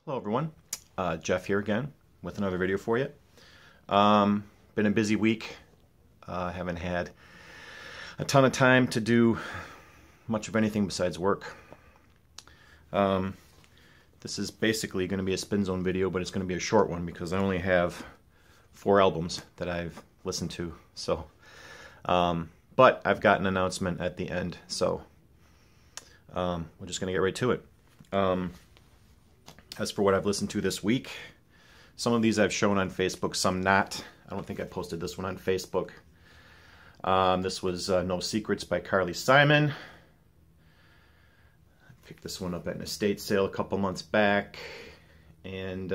Hello everyone, Jeff here again with another video for you. Been a busy week. Haven't had a ton of time to do much of anything besides work. This is basically going to be a Spin Zone video, but it's going to be a short one because I only have 4 albums that I've listened to. So, but I've got an announcement at the end, so we're just going to get right to it. As for what I've listened to this week, some of these I've shown on Facebook, some not. I don't think I posted this one on Facebook. This was No Secrets by Carly Simon. I picked this one up at an estate sale a couple months back, and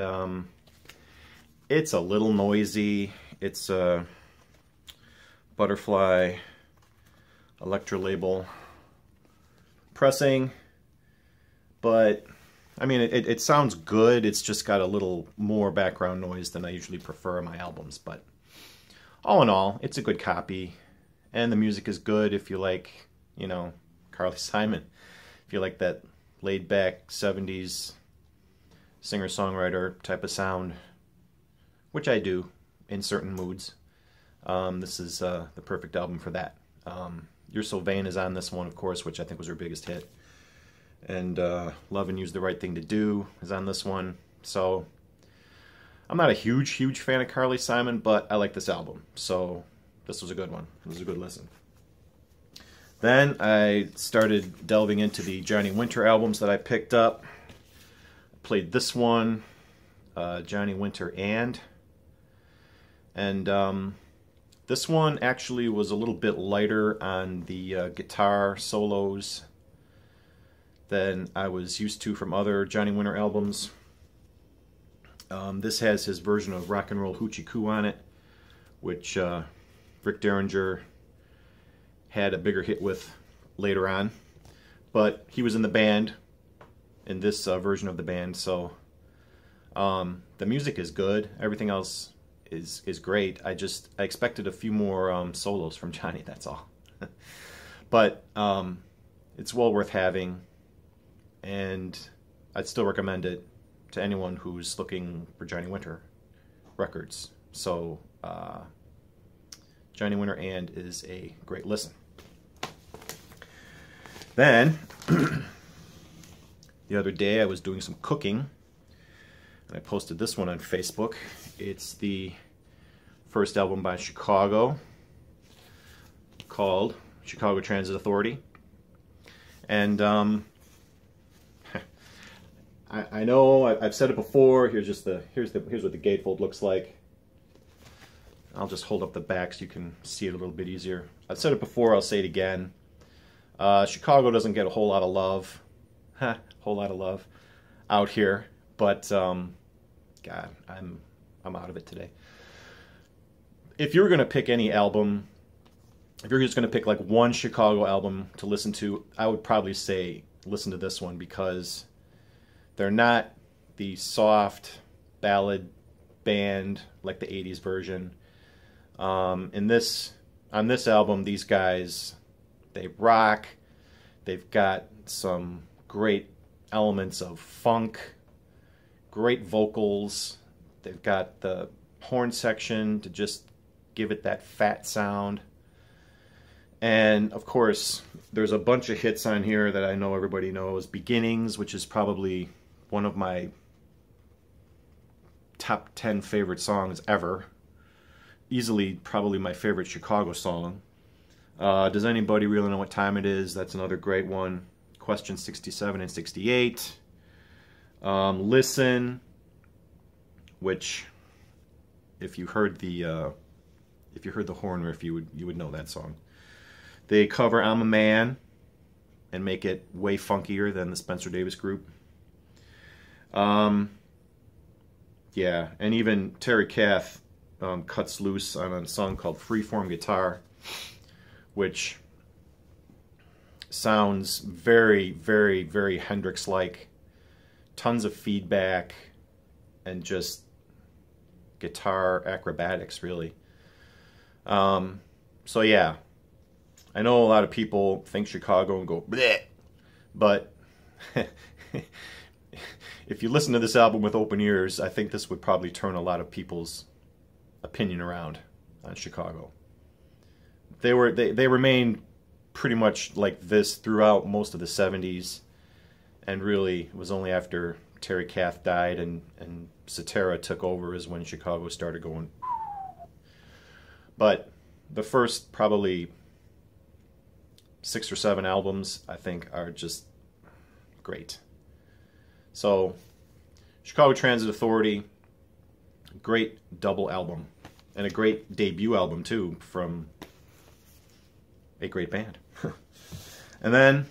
it's a little noisy. It's a Butterfly Elektra label pressing, but I mean, it sounds good. It's just got a little more background noise than I usually prefer in my albums. But all in all, it's a good copy. And the music is good if you like, you know, Carly Simon. If you like that laid-back 70s singer-songwriter type of sound, which I do in certain moods. This is the perfect album for that. You're So Vain is on this one, of course, which I think was her biggest hit. And Love and You's the Right Thing to Do is on this one. So I'm not a huge fan of Carly Simon, but I like this album. So this was a good one. It was a good listen. Then I started delving into the Johnny Winter albums that I picked up. I played this one, Johnny Winter and this one actually was a little bit lighter on the guitar solos than I was used to from other Johnny Winter albums. This has his version of Rock and Roll Hoochie Coo on it, which Rick Derringer had a bigger hit with later on. But he was in the band, in this version of the band, so the music is good. Everything else is great. I expected a few more solos from Johnny, that's all. But it's well worth having, and I'd still recommend it to anyone who's looking for Johnny Winter records. So Johnny Winter and is a great listen. Then the other day I was doing some cooking, and I posted this one on Facebook. It's the first album by Chicago called Chicago Transit Authority. And I know I've said it before. Here's what the gatefold looks like. I'll just hold up the back so you can see it a little bit easier. I've said it before. I'll say it again. Chicago doesn't get a whole lot of love, out here. But God, I'm out of it today. If you were gonna pick any album, if you're just gonna pick like one Chicago album to listen to, I would probably say listen to this one, because they're not the soft ballad band like the 80s version. On this album, these guys, they rock. They've got some great elements of funk, great vocals. They've got the horn section to just give it that fat sound. And of course, there's a bunch of hits on here that I know everybody knows. Beginnings, which is probably one of my top 10 favorite songs ever. Easily probably my favorite Chicago song. Does Anybody Really Know What Time It Is? That's another great one. Question 67 and 68. Listen, which if you heard the horn riff, you would know that song. They cover I'm a Man and make it way funkier than the Spencer Davis Group. Yeah, and even Terry Kath cuts loose on a song called Freeform Guitar, which sounds very Hendrix-like. Tons of feedback and just guitar acrobatics, really. So yeah, I know a lot of people think Chicago and go bleh, but if you listen to this album with open ears, I think this would probably turn a lot of people's opinion around on Chicago. They remained pretty much like this throughout most of the 70s, and really it was only after Terry Kath died and Cetera took over is when Chicago started going. But the first probably 6 or 7 albums, I think, are just great. So, Chicago Transit Authority, great double album, and a great debut album too from a great band. And then,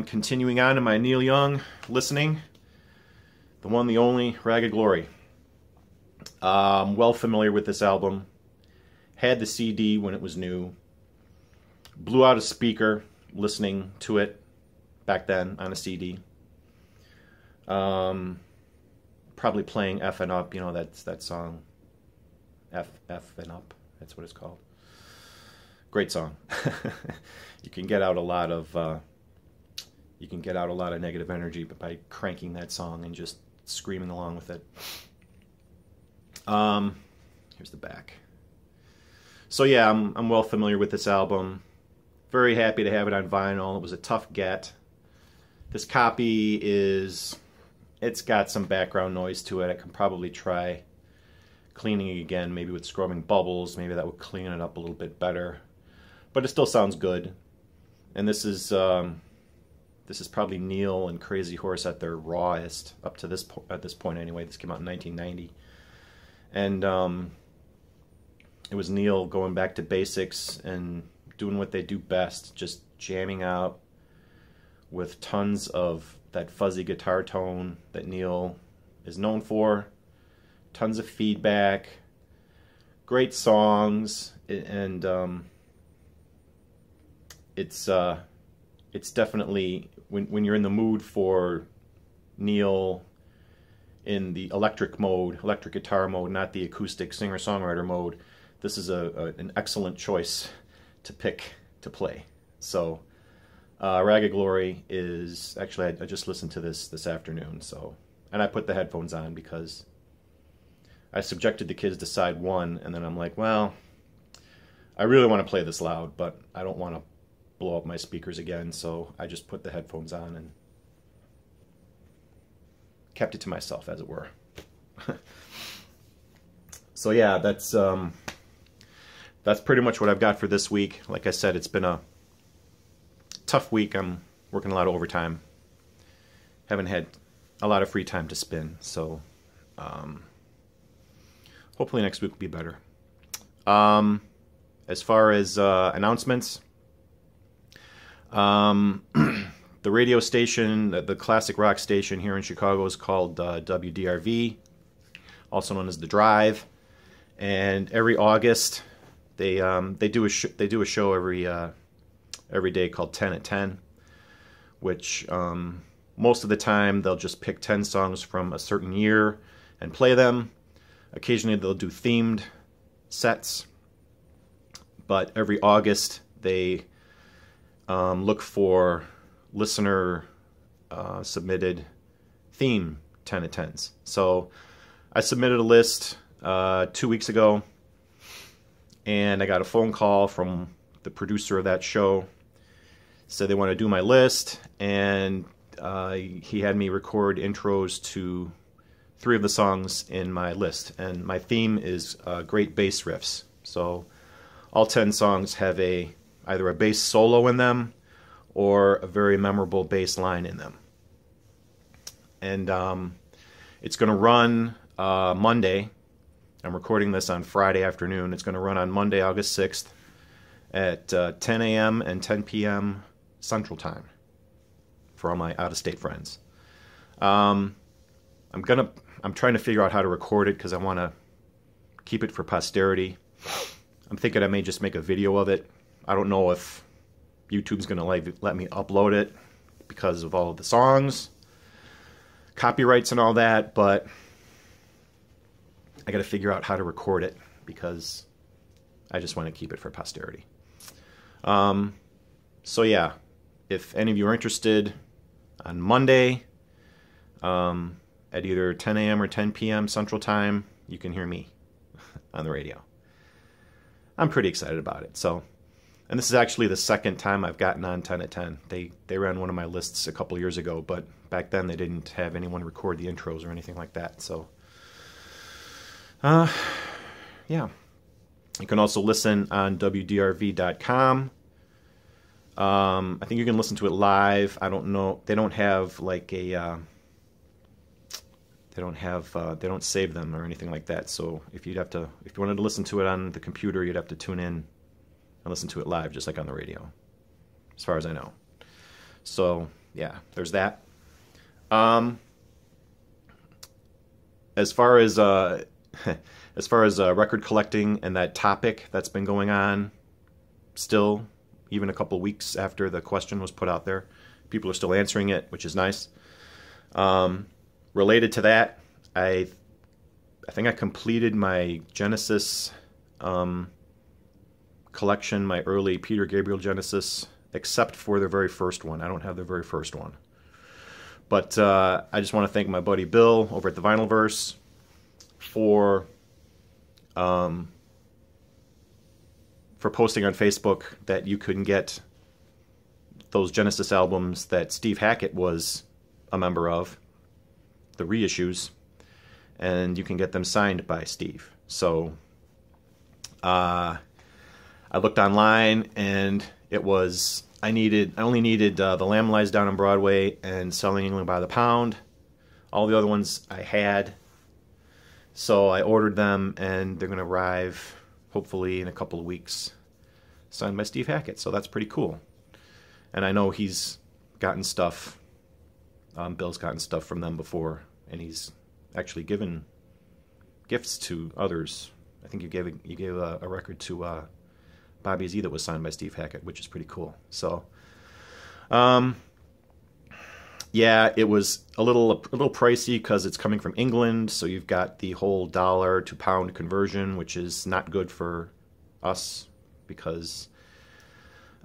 continuing on to my Neil Young listening, the one, the only, Ragged Glory. Well familiar with this album. Had the CD when it was new. Blew out a speaker listening to it back then on a CD. Probably playing F and Up, you know, that's that song. F and Up, that's what it's called. Great song. You can get out a lot of negative energy by cranking that song and just screaming along with it. Here's the back. So yeah, I'm well familiar with this album. Very happy to have it on vinyl. It was a tough get. This copy it's got some background noise to it. I can probably try cleaning it again, maybe with scrubbing bubbles. Maybe that would clean it up a little bit better. But it still sounds good. And this is probably Neil and Crazy Horse at their rawest up to at this point anyway. This came out in 1990. And it was Neil going back to basics and doing what they do best, just jamming out with tons of that fuzzy guitar tone that Neil is known for, tons of feedback, great songs, and it's definitely, when you're in the mood for Neil in the electric guitar mode, not the acoustic singer-songwriter mode, this is an excellent choice to pick to play. So, Ragged Glory is, actually, I just listened to this afternoon, so, and I put the headphones on because I subjected the kids to side one, and then I'm like, well, I really want to play this loud, but I don't want to blow up my speakers again, so I just put the headphones on and kept it to myself, as it were. So yeah, that's pretty much what I've got for this week. Like I said, it's been a tough week. I'm working a lot of overtime. Haven't had a lot of free time to spin, so hopefully next week will be better. As far as announcements, the radio station, the classic rock station here in Chicago is called WDRV, also known as The Drive, and every August they do a show every day called 10 at 10, which most of the time they'll just pick 10 songs from a certain year and play them. Occasionally they'll do themed sets, but every August they look for listener submitted theme 10 at 10s. So I submitted a list 2 weeks ago, and I got a phone call from the producer of that show. Said they want to do my list, and he had me record intros to 3 of the songs in my list. And my theme is great bass riffs. So all 10 songs have either a bass solo in them or a very memorable bass line in them. And it's going to run Monday. I'm recording this on Friday afternoon. It's going to run on Monday, August 6th at 10 a.m. and 10 p.m. Central Time for all my out-of-state friends. I'm trying to figure out how to record it because I want to keep it for posterity. I'm thinking I may just make a video of it. I don't know if YouTube's going to let me upload it because of all of the songs, copyrights and all that, but I got to figure out how to record it because I just want to keep it for posterity. So yeah, if any of you are interested, on Monday, at either 10 a.m. or 10 p.m. Central Time, you can hear me on the radio. I'm pretty excited about it. So, and this is actually the second time I've gotten on 10 at 10. They ran one of my lists a couple years ago, but back then they didn't have anyone record the intros or anything like that. So, yeah. You can also listen on WDRV.com. I think you can listen to it live. I don't know. They don't have like a. They don't save them or anything like that. So if you wanted to listen to it on the computer, you'd have to tune in and listen to it live, just like on the radio, as far as I know. So yeah, there's that. As far as record collecting and that topic that's been going on, still, even a couple of weeks after the question was put out there, people are still answering it, which is nice. Related to that, I think I completed my Genesis collection, my early Peter Gabriel Genesis, except for their very first one. I don't have their very first one. But I just want to thank my buddy Bill over at the Vinylverse for posting on Facebook that you couldn't get those Genesis albums that Steve Hackett was a member of, the reissues, and you can get them signed by Steve. So I looked online, and it was I only needed The Lamb Lies Down on Broadway and Selling England by the Pound. All the other ones I had, so I ordered them, and they're going to arrive hopefully in a couple of weeks, signed by Steve Hackett. So that's pretty cool. And I know he's gotten stuff. Bill's gotten stuff from them before, and he's actually given gifts to others. I think you gave a record to Bobby Z that was signed by Steve Hackett, which is pretty cool. So, yeah, it was a little pricey because it's coming from England. So you've got the whole dollar to pound conversion, which is not good for us because.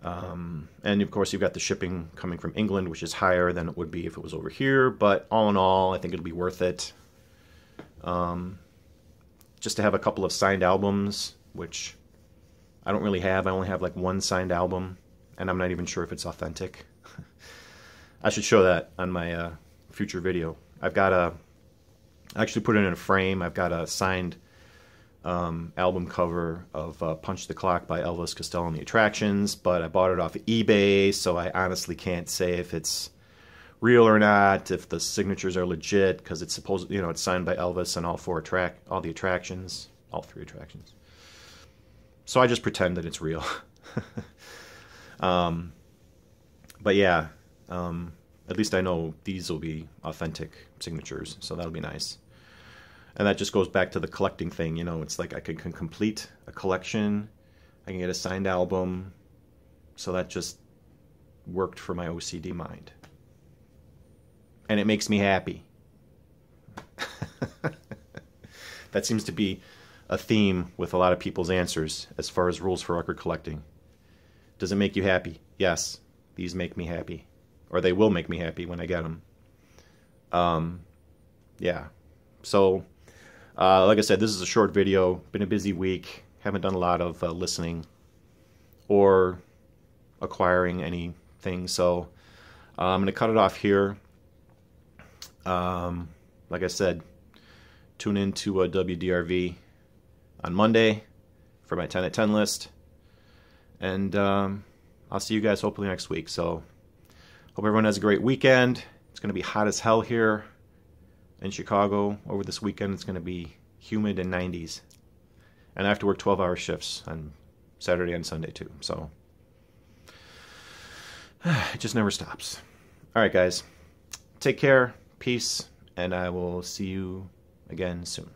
And of course you've got the shipping coming from England, which is higher than it would be if it was over here. But all in all, I think it'll be worth it. Just to have a couple of signed albums, which I don't really have. I only have like one signed album, and I'm not even sure if it's authentic. I should show that on my future video. I actually put it in a frame. I've got a signed album cover of Punch the Clock by Elvis Costello and the Attractions, but I bought it off of eBay, so I honestly can't say if it's real or not, if the signatures are legit, because it's supposed, it's signed by Elvis and all three attractions. So I just pretend that it's real. But yeah, at least I know these will be authentic signatures, so that'll be nice. And that just goes back to the collecting thing, it's like I can complete a collection, I can get a signed album, so that just worked for my OCD mind. And it makes me happy. That seems to be a theme with a lot of people's answers as far as rules for record collecting. Does it make you happy? Yes, these make me happy. Or they will make me happy when I get them. Yeah, so... like I said, this is a short video. Been a busy week. Haven't done a lot of listening or acquiring anything. So I'm going to cut it off here. Like I said, tune in to WDRV on Monday for my 10 at 10 list. And I'll see you guys hopefully next week. So hope everyone has a great weekend. It's going to be hot as hell here in Chicago over this weekend. It's going to be humid and 90s, and I have to work 12-hour shifts on Saturday and Sunday too, so it just never stops. All right, guys, take care, peace, and I will see you again soon.